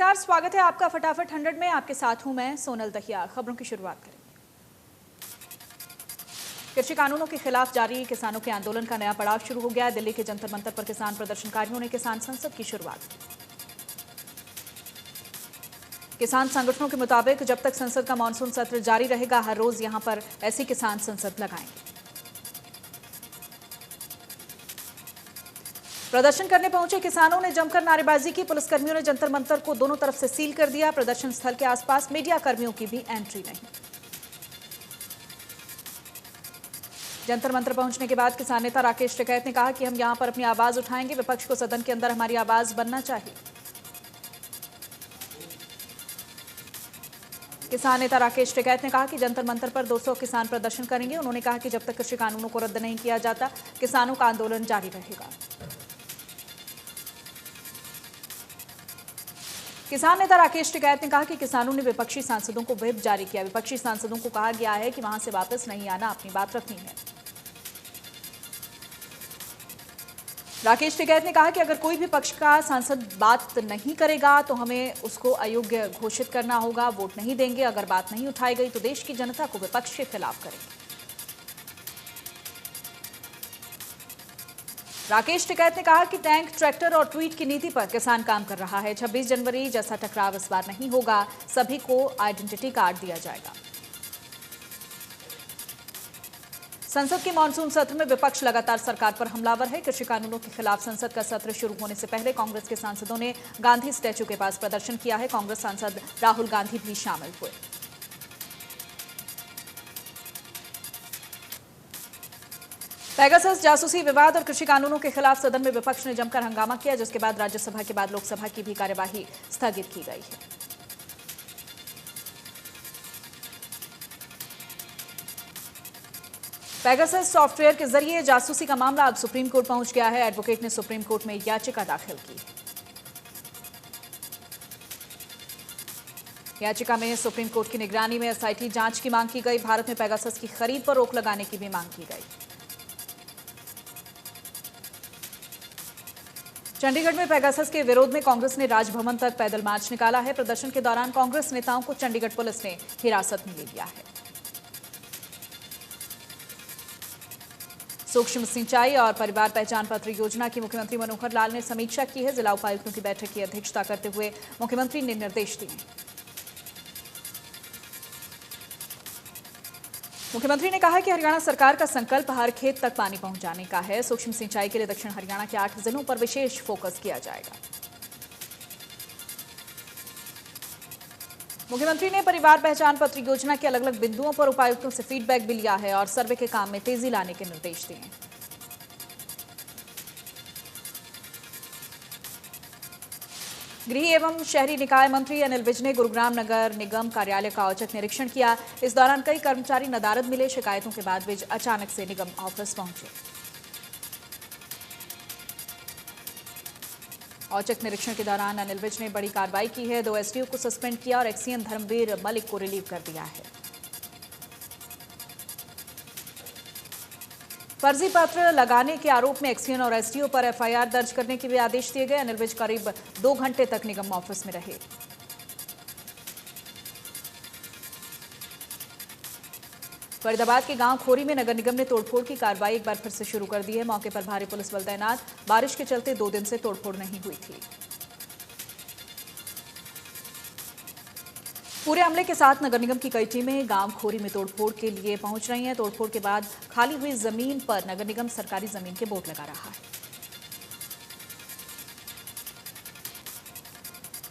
नमस्कार, स्वागत है आपका फटाफट 100 में। आपके साथ हूं मैं सोनल दहिया। खबरों की शुरुआत करेंगे। कृषि कानूनों के खिलाफ जारी किसानों के आंदोलन का नया पड़ाव शुरू हो गया है। दिल्ली के जंतर मंतर पर किसान प्रदर्शनकारियों ने किसान संसद की शुरुआत की। किसान संगठनों के मुताबिक जब तक संसद का मानसून सत्र जारी रहेगा, हर रोज यहां पर ऐसी किसान संसद लगाएंगे। प्रदर्शन करने पहुंचे किसानों ने जमकर नारेबाजी की। पुलिसकर्मियों ने जंतर मंतर को दोनों तरफ से सील कर दिया। प्रदर्शन स्थल के आसपास मीडिया कर्मियों की भी एंट्री नहीं। जंतर मंतर पहुंचने के बाद किसान नेता राकेश टिकैत ने कहा कि हम यहां पर अपनी आवाज उठाएंगे। विपक्ष को सदन के अंदर हमारी आवाज बनना चाहिए। किसान नेता राकेश टिकैत ने कहा कि जंतर मंतर पर 200 किसान प्रदर्शन करेंगे। उन्होंने कहा कि जब तक कृषि कानूनों को रद्द नहीं किया जाता, किसानों का आंदोलन जारी रहेगा। किसान नेता राकेश टिकैत ने कहा कि किसानों ने विपक्षी सांसदों को व्हिप जारी किया। विपक्षी सांसदों को कहा गया है कि वहां से वापस नहीं आना, अपनी बात रखनी है। राकेश टिकैत ने कहा कि अगर कोई भी पक्ष का सांसद बात नहीं करेगा तो हमें उसको अयोग्य घोषित करना होगा, वोट नहीं देंगे। अगर बात नहीं उठाई गई तो देश की जनता को विपक्ष के खिलाफ करेंगे। राकेश टिकैत ने कहा कि टैंक, ट्रैक्टर और ट्वीट की नीति पर किसान काम कर रहा है। 26 जनवरी जैसा टकराव इस बार नहीं होगा। सभी को आइडेंटिटी कार्ड दिया जाएगा। संसद के मानसून सत्र में विपक्ष लगातार सरकार पर हमलावर है। कृषि कानूनों के खिलाफ संसद का सत्र शुरू होने से पहले कांग्रेस के सांसदों ने गांधी स्टैच्यू के पास प्रदर्शन किया है। कांग्रेस सांसद राहुल गांधी भी शामिल हुए। पेगासस जासूसी विवाद और कृषि कानूनों के खिलाफ सदन में विपक्ष ने जमकर हंगामा किया, जिसके बाद राज्यसभा के बाद लोकसभा की भी कार्यवाही स्थगित की गई है। पेगासस सॉफ्टवेयर के जरिए जासूसी का मामला अब सुप्रीम कोर्ट पहुंच गया है। एडवोकेट ने सुप्रीम कोर्ट में याचिका दाखिल की। याचिका में सुप्रीम कोर्ट की निगरानी में एसआईटी जांच की मांग की गई। भारत में पेगासस की खरीद पर रोक लगाने की भी मांग की गई। चंडीगढ़ में पेगासस के विरोध में कांग्रेस ने राजभवन तक पैदल मार्च निकाला है। प्रदर्शन के दौरान कांग्रेस नेताओं को चंडीगढ़ पुलिस ने हिरासत में ले लिया है। सूक्ष्म सिंचाई और परिवार पहचान पत्र योजना की मुख्यमंत्री मनोहर लाल ने समीक्षा की है। जिला उपायुक्तों की बैठक की अध्यक्षता करते हुए मुख्यमंत्री ने निर्देश दिए। मुख्यमंत्री ने कहा कि हरियाणा सरकार का संकल्प हर खेत तक पानी पहुंचाने का है। सूक्ष्म सिंचाई के लिए दक्षिण हरियाणा के 8 जिलों पर विशेष फोकस किया जाएगा। मुख्यमंत्री ने परिवार पहचान पत्र योजना के अलग अलग बिंदुओं पर उपायुक्तों से फीडबैक भी लिया है और सर्वे के काम में तेजी लाने के निर्देश दिए हैं। गृह एवं शहरी निकाय मंत्री अनिल विज ने गुरुग्राम नगर निगम कार्यालय का औचक निरीक्षण किया। इस दौरान कई कर्मचारी नदारद मिले। शिकायतों के बाद विज अचानक से निगम ऑफिस पहुंचे। औचक निरीक्षण के दौरान अनिल विज ने बड़ी कार्रवाई की है। 2 एसडीओ को सस्पेंड किया और एक्सीएन धर्मवीर मलिक को रिलीव कर दिया है। फर्जी पत्र लगाने के आरोप में एक्सीएन और एसडीओ पर एफआईआर दर्ज करने के भी आदेश दिए गए। अनिल विज करीब 2 घंटे तक निगम ऑफिस में रहे। फरीदाबाद के गांव खोरी में नगर निगम ने तोड़फोड़ की कार्रवाई एक बार फिर से शुरू कर दी है। मौके पर भारी पुलिस बल तैनात। बारिश के चलते 2 दिन से तोड़फोड़ नहीं हुई थी। पूरे अमले के साथ नगर निगम की कई टीमें गांव खोरी में तोड़फोड़ के लिए पहुंच रही हैं। तोड़फोड़ के बाद खाली हुई जमीन पर नगर निगम सरकारी जमीन के बोर्ड लगा रहा है।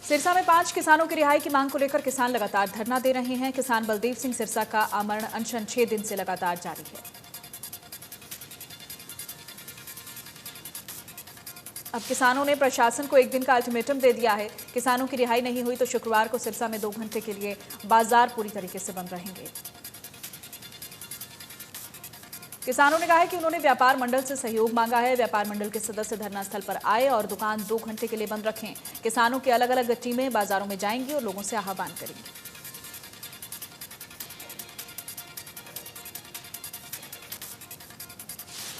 सिरसा में 5 किसानों की रिहाई की मांग को लेकर किसान लगातार धरना दे रहे हैं। किसान बलदेव सिंह सिरसा का आमरण अनशन 6 दिन से लगातार जारी है। अब किसानों ने प्रशासन को 1 दिन का अल्टीमेटम दे दिया है। किसानों की रिहाई नहीं हुई तो शुक्रवार को सिरसा में 2 घंटे के लिए बाजार पूरी तरीके से बंद रहेंगे। किसानों ने कहा है कि उन्होंने व्यापार मंडल से सहयोग मांगा है। व्यापार मंडल के सदस्य धरना स्थल पर आए और दुकान 2 घंटे के लिए बंद रखें। किसानों की अलग अलग टीमें बाजारों में जाएंगी और लोगों से आह्वान करेंगी।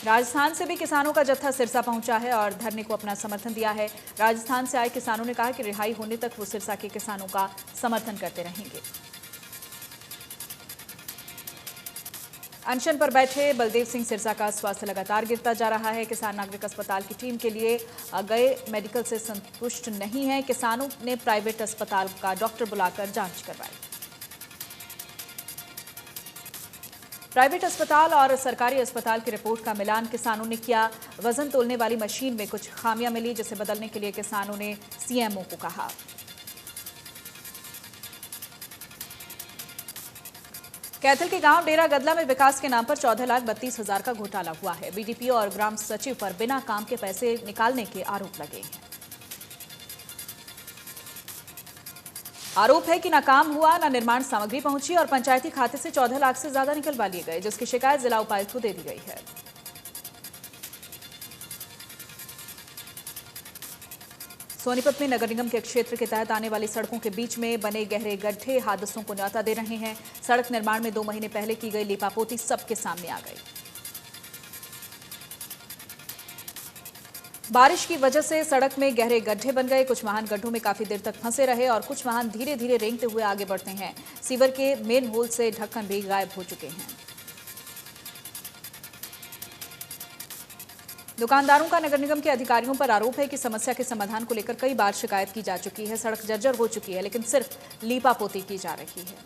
राजस्थान से भी किसानों का जत्था सिरसा पहुंचा है और धरने को अपना समर्थन दिया है। राजस्थान से आए किसानों ने कहा कि रिहाई होने तक वो सिरसा के किसानों का समर्थन करते रहेंगे। अनशन पर बैठे बलदेव सिंह सिरसा का स्वास्थ्य लगातार गिरता जा रहा है। किसान नागरिक अस्पताल की टीम के लिए गए मेडिकल से संतुष्ट नहीं है। किसानों ने प्राइवेट अस्पताल का डॉक्टर बुलाकर जांच करवाई। प्राइवेट अस्पताल और सरकारी अस्पताल की रिपोर्ट का मिलान किसानों ने किया। वजन तोलने वाली मशीन में कुछ खामियां मिली, जिसे बदलने के लिए किसानों ने सीएमओ को कहा। कैथल के गांव डेरा गदला में विकास के नाम पर 14,32,000 का घोटाला हुआ है। बीडीपीओ और ग्राम सचिव पर बिना काम के पैसे निकालने के आरोप लगे हैं। आरोप है कि न काम हुआ, न निर्माण सामग्री पहुंची और पंचायती खाते से 14 लाख से ज्यादा निकलवा लिए गए, जिसकी शिकायत जिला उपायुक्त को दे दी गई है। सोनीपत में नगर निगम के क्षेत्र के तहत आने वाली सड़कों के बीच में बने गहरे गड्ढे हादसों को न्योता दे रहे हैं। सड़क निर्माण में 2 महीने पहले की गई लीपापोती सबके सामने आ गई। बारिश की वजह से सड़क में गहरे गड्ढे बन गए। कुछ वाहन गड्ढों में काफी देर तक फंसे रहे और कुछ वाहन धीरे धीरे रेंगते हुए आगे बढ़ते हैं। सीवर के मेन होल से ढक्कन भी गायब हो चुके हैं। दुकानदारों का नगर निगम के अधिकारियों पर आरोप है कि समस्या के समाधान को लेकर कई बार शिकायत की जा चुकी है। सड़क जर्जर हो चुकी है, लेकिन सिर्फ लीपापोती की जा रही है।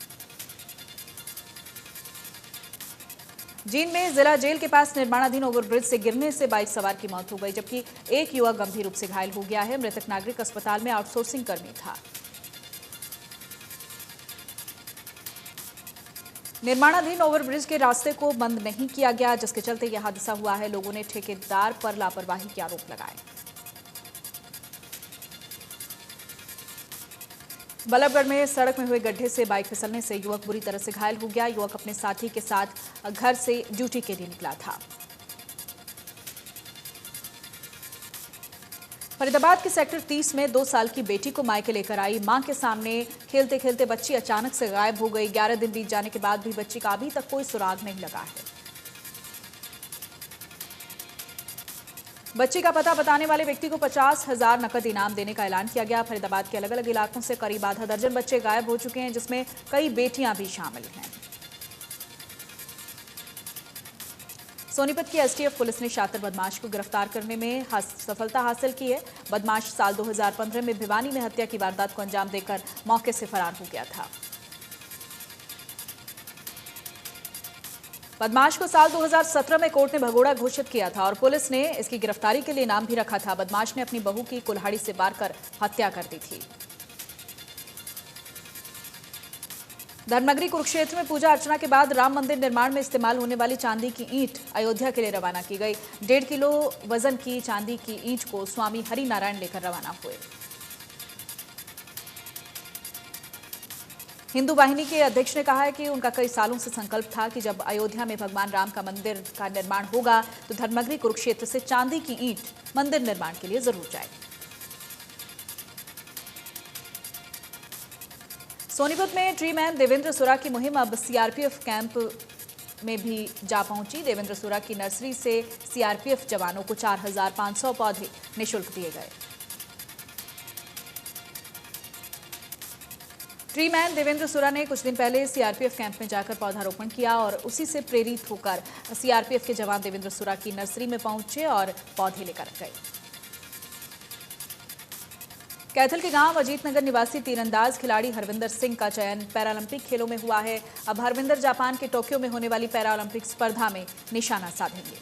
जींद में जिला जेल के पास निर्माणाधीन ओवरब्रिज से गिरने से बाइक सवार की मौत हो गई, जबकि एक युवक गंभीर रूप से घायल हो गया है। मृतक नागरिक अस्पताल में आउटसोर्सिंग कर्मी था। निर्माणाधीन ओवरब्रिज के रास्ते को बंद नहीं किया गया, जिसके चलते यह हादसा हुआ है। लोगों ने ठेकेदार पर लापरवाही के आरोप लगाए। बल्लभगढ़ में सड़क में हुए गड्ढे से बाइक फिसलने से युवक बुरी तरह से घायल हो गया। युवक अपने साथी के साथ घर से ड्यूटी के लिए निकला था। फरीदाबाद के सेक्टर 30 में 2 साल की बेटी को मायके लेकर आई मां के सामने खेलते खेलते बच्ची अचानक से गायब हो गई। 11 दिन बीत जाने के बाद भी बच्ची का अभी तक कोई सुराग नहीं लगा है। बच्ची का पता बताने वाले व्यक्ति को 50,000 नकद इनाम देने का ऐलान किया गया। फरीदाबाद के अलग अलग इलाकों से करीब आधा दर्जन बच्चे गायब हो चुके हैं, जिसमें कई बेटियां भी शामिल हैं। सोनीपत की एसटीएफ पुलिस ने शातिर बदमाश को गिरफ्तार करने में सफलता हासिल की है। बदमाश साल 2015 में भिवानी में हत्या की वारदात को अंजाम देकर मौके से फरार हो गया था। बदमाश को साल 2017 में कोर्ट ने भगोड़ा घोषित किया था और पुलिस ने इसकी गिरफ्तारी के लिए इनाम भी रखा था। बदमाश ने अपनी बहू की कुल्हाड़ी से वार कर हत्या कर दी थी। धर्मनगरी कुरुक्षेत्र में पूजा अर्चना के बाद राम मंदिर निर्माण में इस्तेमाल होने वाली चांदी की ईंट अयोध्या के लिए रवाना की गई। 1.5 किलो वजन की चांदी की ईंट को स्वामी हरि नारायण लेकर रवाना हुए। हिंदू वाहिनी के अध्यक्ष ने कहा है कि उनका कई सालों से संकल्प था कि जब अयोध्या में भगवान राम का मंदिर का निर्माण होगा तो धर्मनगरी कुरुक्षेत्र से चांदी की ईंट मंदिर निर्माण के लिए जरूर जाएगी। सोनीपत में ट्री मैन देवेंद्र सुरा की मुहिम अब सीआरपीएफ कैंप में भी जा पहुंची। देवेंद्र सुरा की नर्सरी से सीआरपीएफ जवानों को 4,500 पौधे निःशुल्क दिए गए। ट्री मैन देवेंद्र सुरा ने कुछ दिन पहले सीआरपीएफ कैंप में जाकर पौधारोपण किया और उसी से प्रेरित होकर सीआरपीएफ के जवान देवेंद्र सुरा की नर्सरी में पहुंचे और पौधे लेकर गए। कैथल के गांव अजीतनगर निवासी तीरंदाज खिलाड़ी हरविंदर सिंह का चयन पैरालंपिक खेलों में हुआ है। अब हरविंदर जापान के टोक्यो में होने वाली पैरालंपिक स्पर्धा में निशाना साधेंगे।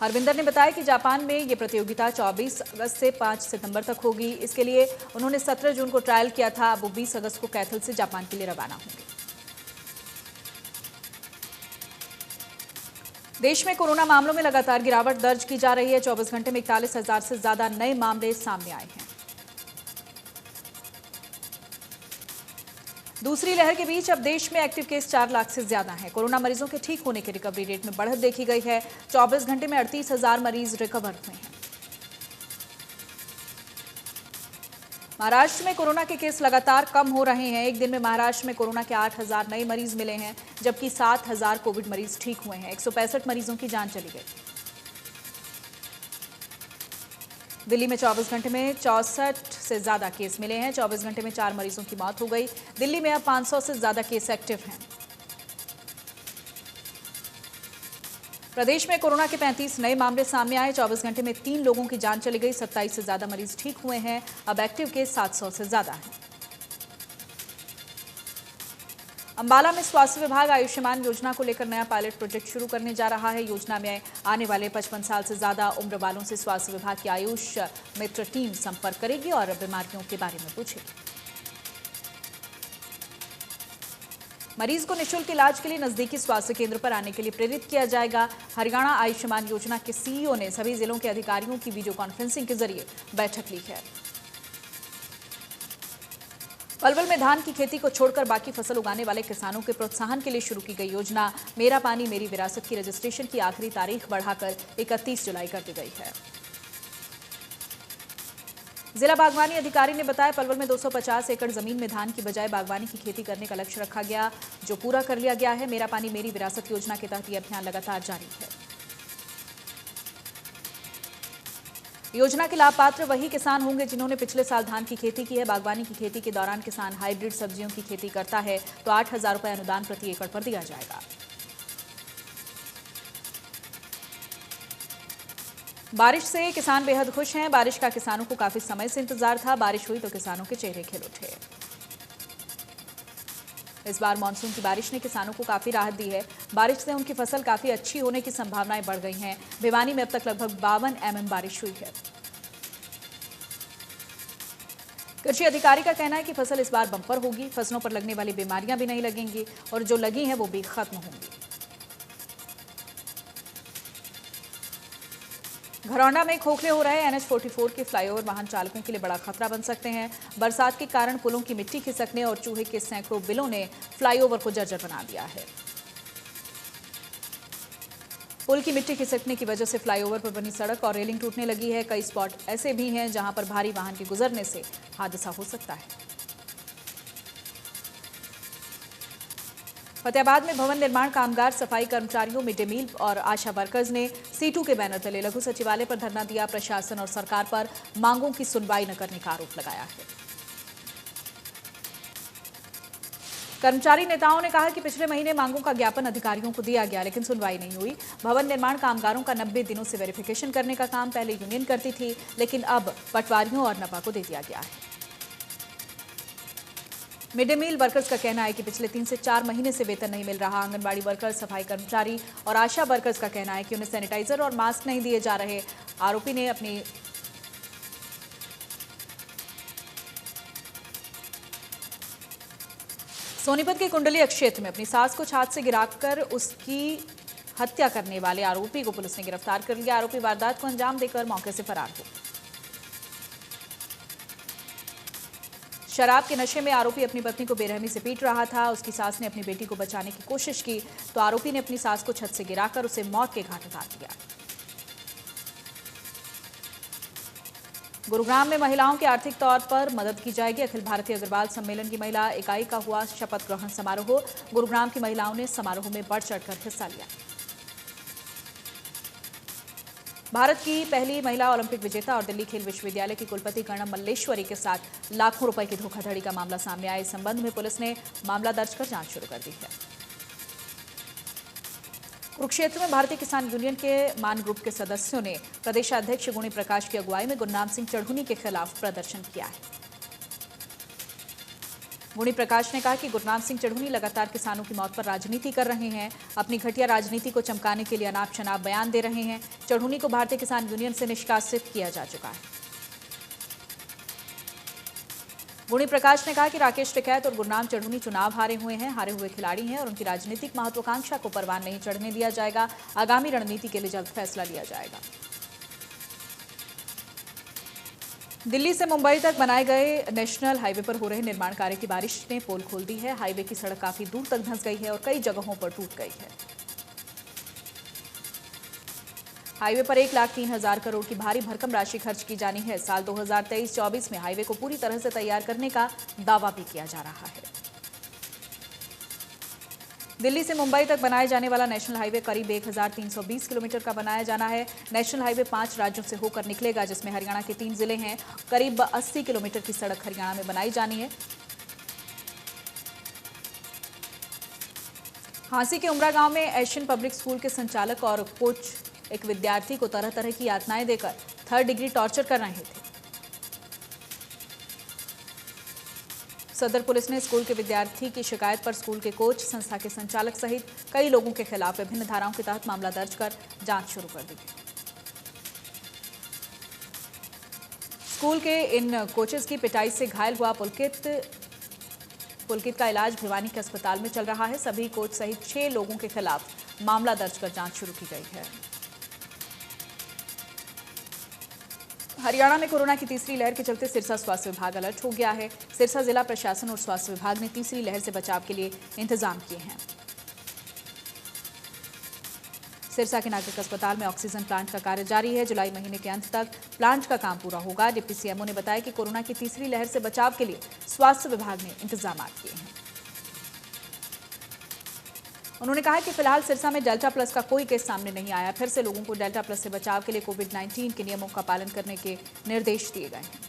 हरविंदर ने बताया कि जापान में ये प्रतियोगिता 24 अगस्त से 5 सितंबर तक होगी। इसके लिए उन्होंने 17 जून को ट्रायल किया था। अब वो 20 अगस्त को कैथल से जापान के लिए रवाना होंगे। देश में कोरोना मामलों में लगातार गिरावट दर्ज की जा रही है। 24 घंटे में 41,000 से ज्यादा नए मामले सामने आए हैं। दूसरी लहर के बीच अब देश में एक्टिव केस 4 लाख से ज्यादा हैं। कोरोना मरीजों के ठीक होने के रिकवरी रेट में बढ़त देखी गई है। 24 घंटे में 38,000 मरीज रिकवर हुए हैं। महाराष्ट्र में कोरोना के केस लगातार कम हो रहे हैं। एक दिन में महाराष्ट्र में कोरोना के 8,000 नए मरीज मिले हैं, जबकि 7,000 कोविड मरीज ठीक हुए हैं। 165 मरीजों की जान चली गई। दिल्ली में 24 घंटे में 64 से ज्यादा केस मिले हैं। 24 घंटे में 4 मरीजों की मौत हो गई। दिल्ली में अब 500 से ज्यादा केस एक्टिव हैं। प्रदेश में कोरोना के 35 नए मामले सामने आए। 24 घंटे में 3 लोगों की जान चली गई। 27 से ज्यादा मरीज ठीक हुए हैं। अब एक्टिव केस 700 से ज्यादा हैं। अंबाला में स्वास्थ्य विभाग आयुष्मान योजना को लेकर नया पायलट प्रोजेक्ट शुरू करने जा रहा है। योजना में आने वाले 55 साल से ज्यादा उम्र वालों से स्वास्थ्य विभाग की आयुष मित्र टीम संपर्क करेगी और बीमारियों के बारे में पूछेगी। मरीज को निःशुल्क इलाज के लिए नजदीकी स्वास्थ्य केंद्र पर आने के लिए प्रेरित किया जाएगा। हरियाणा आयुष्मान योजना के सीईओ ने सभी जिलों के अधिकारियों की वीडियो कॉन्फ्रेंसिंग के जरिए बैठक ली है। पलवल में धान की खेती को छोड़कर बाकी फसल उगाने वाले किसानों के प्रोत्साहन के लिए शुरू की गई योजना मेरा पानी मेरी विरासत की रजिस्ट्रेशन की आखिरी तारीख बढ़ाकर 31 जुलाई कर दी गई है। जिला बागवानी अधिकारी ने बताया, पलवल में 250 एकड़ जमीन में धान की बजाय बागवानी की खेती करने का लक्ष्य रखा गया, जो पूरा कर लिया गया है। मेरा पानी मेरी विरासत योजना के तहत यह अभियान लगातार जारी है। योजना के लाभ पात्र वही किसान होंगे जिन्होंने पिछले साल धान की खेती की है। बागवानी की खेती के दौरान किसान हाइब्रिड सब्जियों की खेती करता है तो 8,000 रुपये अनुदान प्रति एकड़ पर दिया जाएगा। बारिश से किसान बेहद खुश हैं। बारिश का किसानों को काफी समय से इंतजार था। बारिश हुई तो किसानों के चेहरे खिल उठे। इस बार मानसून की बारिश ने किसानों को काफी राहत दी है। बारिश से उनकी फसल काफी अच्छी होने की संभावनाएं बढ़ गई हैं। भिवानी में अब तक लगभग 52 mm बारिश हुई है। कृषि अधिकारी का कहना है कि फसल इस बार बम्पर होगी। फसलों पर लगने वाली बीमारियां भी नहीं लगेंगी और जो लगी हैं वो भी खत्म होंगी। घरौंडा में खोखले हो रहे NH-44 के फ्लाईओवर वाहन चालकों के लिए बड़ा खतरा बन सकते हैं। बरसात के कारण पुलों की मिट्टी खिसकने और चूहे के सैकड़ों बिलों ने फ्लाईओवर को जर्जर बना दिया है। पुल की मिट्टी खिसकने की वजह से फ्लाईओवर पर बनी सड़क और रेलिंग टूटने लगी है। कई स्पॉट ऐसे भी हैं जहां पर भारी वाहन के गुजरने से हादसा हो सकता है। फतेहाबाद में भवन निर्माण कामगार, सफाई कर्मचारियों, मिड डे मील और आशा वर्कर्स ने C2 के बैनर तले लघु सचिवालय पर धरना दिया। प्रशासन और सरकार पर मांगों की सुनवाई न करने का आरोप लगाया है। कर्मचारी नेताओं ने कहा कि पिछले महीने मांगों का ज्ञापन अधिकारियों को दिया गया, लेकिन सुनवाई नहीं हुई। भवन निर्माण कामगारों का 90 दिनों से वेरिफिकेशन करने का काम पहले यूनियन करती थी, लेकिन अब पटवारियों और नपा को दे दिया गया है। मिड डे मील वर्कर्स का कहना है कि पिछले 3 से 4 महीने से वेतन नहीं मिल रहा। आंगनबाड़ी वर्कर्स, सफाई कर्मचारी और आशा वर्कर्स का कहना है कि उन्हें सैनिटाइजर और मास्क नहीं दिए जा रहे। आरोपी ने अपनी सोनीपत के कुंडली क्षेत्र में अपनी सास को छात से गिराकर उसकी हत्या करने वाले आरोपी को पुलिस ने गिरफ्तार कर लिया। आरोपी वारदात को अंजाम देकर मौके से फरार हो। शराब के नशे में आरोपी अपनी पत्नी को बेरहमी से पीट रहा था। उसकी सास ने अपनी बेटी को बचाने की कोशिश की तो आरोपी ने अपनी सास को छत से गिराकर उसे मौत के घाट उतार दिया। गुरुग्राम में महिलाओं के आर्थिक तौर पर मदद की जाएगी। अखिल भारतीय अग्रवाल सम्मेलन की महिला इकाई का हुआ शपथ ग्रहण समारोह। गुरुग्राम की महिलाओं ने समारोह में बढ़ चढ़कर हिस्सा लिया। भारत की पहली महिला ओलंपिक विजेता और दिल्ली खेल विश्वविद्यालय की कुलपति कर्णम मल्लेश्वरी के साथ लाखों रुपए की धोखाधड़ी का मामला सामने आया। इस संबंध में पुलिस ने मामला दर्ज कर जांच शुरू कर दी है। कुरुक्षेत्र में भारतीय किसान यूनियन के मान ग्रुप के सदस्यों ने प्रदेशाध्यक्ष गुणी प्रकाश की अगुवाई में गुरनाम सिंह चढ़ूनी के खिलाफ प्रदर्शन किया है। गुणी प्रकाश ने कहा कि गुरनाम सिंह चढ़ूनी लगातार किसानों की मौत पर राजनीति कर रहे हैं। अपनी घटिया राजनीति को चमकाने के लिए अनाप शनाप बयान दे रहे हैं। चढ़ूनी को भारतीय किसान यूनियन से निष्कासित किया जा चुका है। गुणी प्रकाश ने कहा कि राकेश टिकैत और गुरनाम चढ़ूनी चुनाव हारे हुए हैं, हारे हुए खिलाड़ी हैं और उनकी राजनीतिक महत्वाकांक्षा को परवान नहीं चढ़ने दिया जाएगा। आगामी रणनीति के लिए जल्द फैसला लिया जाएगा। दिल्ली से मुंबई तक बनाए गए नेशनल हाईवे पर हो रहे निर्माण कार्य की बारिश ने पोल खोल दी है। हाईवे की सड़क काफी दूर तक धंस गई है और कई जगहों पर टूट गई है। हाईवे पर 1,03,000 करोड़ की भारी भरकम राशि खर्च की जानी है। साल 2023-24 में हाईवे को पूरी तरह से तैयार करने का दावा भी किया जा रहा है। दिल्ली से मुंबई तक बनाए जाने वाला नेशनल हाईवे करीब 1,320 किलोमीटर का बनाया जाना है। नेशनल हाईवे 5 राज्यों से होकर निकलेगा, जिसमें हरियाणा के 3 जिले हैं। करीब 80 किलोमीटर की सड़क हरियाणा में बनाई जानी है। हांसी के उमरा गांव में एशियन पब्लिक स्कूल के संचालक और कोच एक विद्यार्थी को तरह तरह की यातनाएं देकर 3rd डिग्री टॉर्चर कर रहे थे। सदर पुलिस ने स्कूल के विद्यार्थी की शिकायत पर स्कूल के कोच, संस्था के संचालक सहित कई लोगों के खिलाफ विभिन्न धाराओं के तहत मामला दर्ज कर जांच शुरू कर दी। स्कूल के इन कोचेस की पिटाई से घायल हुआ पुलकित का इलाज भिवानी के अस्पताल में चल रहा है। सभी कोच सहित 6 लोगों के खिलाफ मामला दर्ज कर जांच शुरू की गई है। हरियाणा में कोरोना की तीसरी लहर के चलते सिरसा स्वास्थ्य विभाग अलर्ट हो गया है। सिरसा जिला प्रशासन और स्वास्थ्य विभाग ने तीसरी लहर से बचाव के लिए इंतजाम किए हैं। सिरसा के नागरिक अस्पताल में ऑक्सीजन प्लांट का कार्य जारी है। जुलाई महीने के अंत तक प्लांट का काम पूरा होगा। डिप्टी सीएमओ ने बताया कि कोरोना की तीसरी लहर से बचाव के लिए स्वास्थ्य विभाग ने इंतजाम किए हैं। उन्होंने कहा कि फिलहाल सिरसा में डेल्टा प्लस का कोई केस सामने नहीं आया। फिर से लोगों को डेल्टा प्लस से बचाव के लिए कोविड-19 के नियमों का पालन करने के निर्देश दिए गए हैं।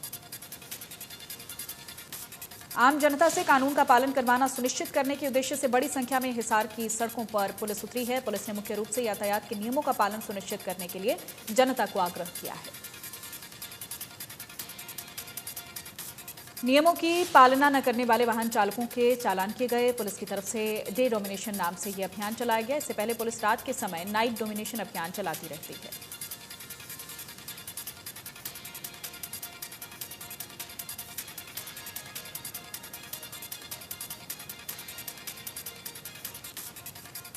आम जनता से कानून का पालन करवाना सुनिश्चित करने के उद्देश्य से बड़ी संख्या में हिसार की सड़कों पर पुलिस उतरी है। पुलिस ने मुख्य रूप से यातायात के नियमों का पालन सुनिश्चित करने के लिए जनता को आग्रह किया है। नियमों की पालना न करने वाले वाहन चालकों के चालान किए गए। पुलिस की तरफ से डे डोमिनेशन नाम से यह अभियान चलाया गया। इससे पहले पुलिस रात के समय नाइट डोमिनेशन अभियान चलाती रहती है।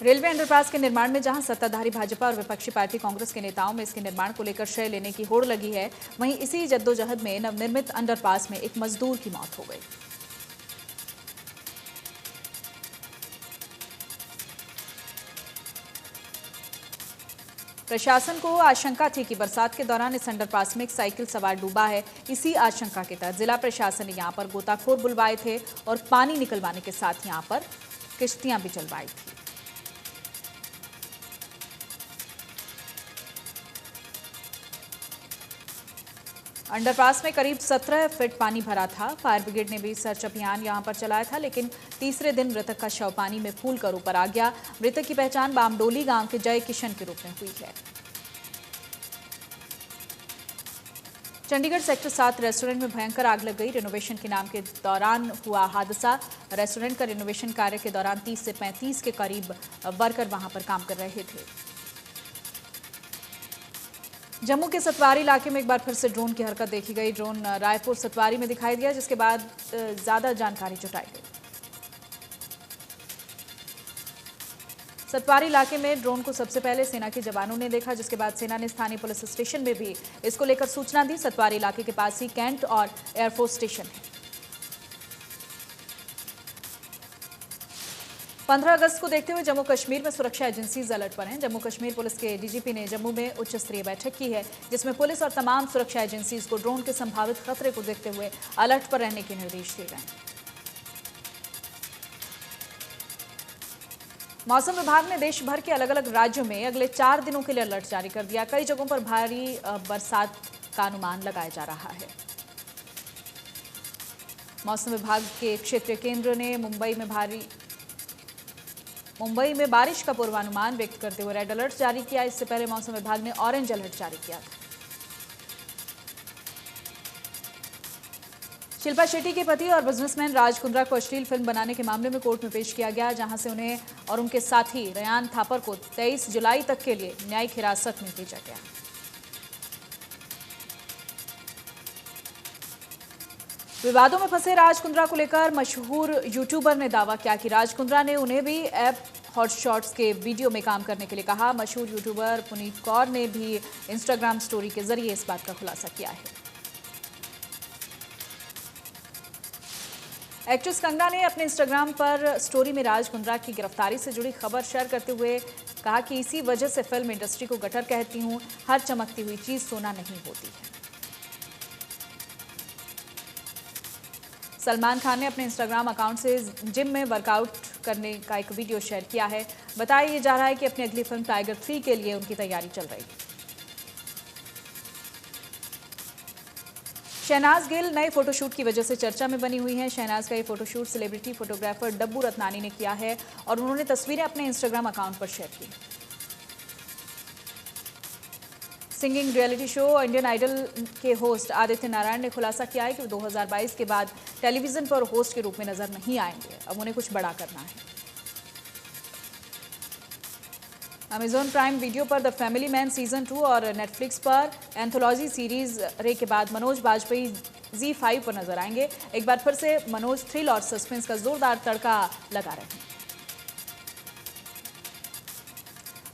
रेलवे अंडरपास के निर्माण में जहां सत्ताधारी भाजपा और विपक्षी पार्टी कांग्रेस के नेताओं में इसके निर्माण को लेकर श्रेय लेने की होड़ लगी है, वहीं इसी जद्दोजहद में नवनिर्मित अंडरपास में एक मजदूर की मौत हो गई। प्रशासन को आशंका थी कि बरसात के दौरान इस अंडरपास में एक साइकिल सवार डूबा है। इसी आशंका के तहत जिला प्रशासन ने यहां पर गोताखोर बुलवाए थे और पानी निकलवाने के साथ यहां पर किश्तियां भी चलवाई थी। अंडरपास में करीब 17 फीट पानी भरा था। फायर ब्रिगेड ने भी सर्च अभियान यहां पर चलाया था, लेकिन तीसरे दिन मृतक का शव पानी में फूलकर ऊपर आ गया। मृतक की पहचान बामडोली गांव के जय किशन के रूप में हुई है। चंडीगढ़ सेक्टर 7 रेस्टोरेंट में भयंकर आग लग गई। रिनोवेशन के नाम के दौरान हुआ हादसा। रेस्टोरेंट का रिनोवेशन कार्य के दौरान 30 से 35 के करीब वर्कर वहां पर काम कर रहे थे। जम्मू के सतवारी इलाके में एक बार फिर से ड्रोन की हरकत देखी गई। ड्रोन रायपुर सतवारी में दिखाई दिया, जिसके बाद ज्यादा जानकारी जुटाई गई। सतवारी इलाके में ड्रोन को सबसे पहले सेना के जवानों ने देखा, जिसके बाद सेना ने स्थानीय पुलिस स्टेशन में भी इसको लेकर सूचना दी। सतवारी इलाके के पास ही कैंट और एयरफोर्स स्टेशन है। 15 अगस्त को देखते हुए जम्मू कश्मीर में सुरक्षा एजेंसीज अलर्ट पर हैं। जम्मू कश्मीर पुलिस के डीजीपी ने जम्मू में उच्च स्तरीय बैठक की है, जिसमें पुलिस और तमाम सुरक्षा एजेंसीज को ड्रोन के संभावित खतरे को देखते हुए अलर्ट पर रहने के निर्देश दिए गए। मौसम विभाग ने देश भर के अलग अलग राज्यों में अगले 4 दिनों के लिए अलर्ट जारी कर दिया। कई जगहों पर भारी बरसात का अनुमान लगाया जा रहा है। मौसम विभाग के क्षेत्रीय केंद्र ने मुंबई में बारिश का पूर्वानुमान व्यक्त करते हुए रेड अलर्ट जारी किया। इससे पहले मौसम विभाग ने ऑरेंज अलर्ट जारी किया था। शिल्पा शेट्टी के पति और बिजनेसमैन राज कुंद्रा को अश्लील फिल्म बनाने के मामले में कोर्ट में पेश किया गया, जहां से उन्हें और उनके साथी रेयान थापर को 23 जुलाई तक के लिए न्यायिक हिरासत में भेजा गया। विवादों में फंसे राज कुंद्रा को लेकर मशहूर यूट्यूबर ने दावा किया कि राज कुंद्रा ने उन्हें भी ऐप हॉटशॉट्स के वीडियो में काम करने के लिए कहा। मशहूर यूट्यूबर पुनीत कौर ने भी इंस्टाग्राम स्टोरी के जरिए इस बात का खुलासा किया है। एक्ट्रेस कंगना ने अपने इंस्टाग्राम पर स्टोरी में राज कुंद्रा की गिरफ्तारी से जुड़ी खबर शेयर करते हुए कहा कि इसी वजह से फिल्म इंडस्ट्री को गटर कहती हूं, हर चमकती हुई चीज सोना नहीं होती है। सलमान खान ने अपने इंस्टाग्राम अकाउंट से जिम में वर्कआउट करने का एक वीडियो शेयर किया है। बताया जा रहा है कि अपनी अगली फिल्म टाइगर 3 के लिए उनकी तैयारी चल रही है। शहनाज गिल नए फोटोशूट की वजह से चर्चा में बनी हुई हैं। शहनाज का ये photoshoot celebrity photographer Dabboo Ratnani ने किया है और उन्होंने तस्वीरें अपने इंस्टाग्राम अकाउंट पर शेयर की। Singing reality show Indian Idol के होस्ट आदित्य नारायण ने खुलासा किया है कि वो 2022 के बाद टेलीविजन पर होस्ट के रूप में नजर नहीं आएंगे, अब उन्हें कुछ बड़ा करना है। अमेजॉन प्राइम वीडियो पर द फैमिली मैन सीजन 2 और नेटफ्लिक्स पर एंथोलॉजी सीरीज रे के बाद मनोज बाजपेयी Z5 पर नजर आएंगे। एक बार फिर से मनोज थ्रिल और सस्पेंस का जोरदार तड़का लगा रहे हैं।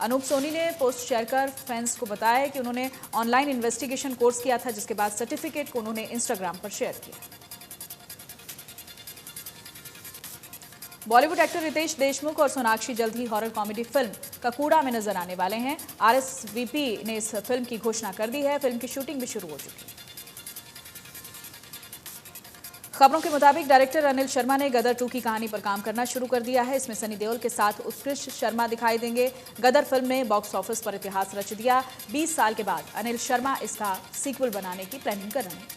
अनूप सोनी ने पोस्ट शेयर कर फैंस को बताया कि उन्होंने ऑनलाइन इन्वेस्टिगेशन कोर्स किया था, जिसके बाद सर्टिफिकेट को उन्होंने इंस्टाग्राम पर शेयर किया। बॉलीवुड एक्टर रितेश देशमुख और सोनाक्षी जल्द ही हॉरर कॉमेडी फिल्म ककूड़ा में नजर आने वाले हैं। RSVP ने इस फिल्म की घोषणा कर दी है। फिल्म की शूटिंग भी शुरू हो चुकी है। खबरों के मुताबिक डायरेक्टर अनिल शर्मा ने गदर 2 की कहानी पर काम करना शुरू कर दिया है। इसमें सनी देओल के साथ उत्कृष्ट शर्मा दिखाई देंगे। गदर फिल्म ने बॉक्स ऑफिस पर इतिहास रच दिया। 20 साल के बाद अनिल शर्मा इसका सीक्वल बनाने की प्लानिंग कर रहे हैं।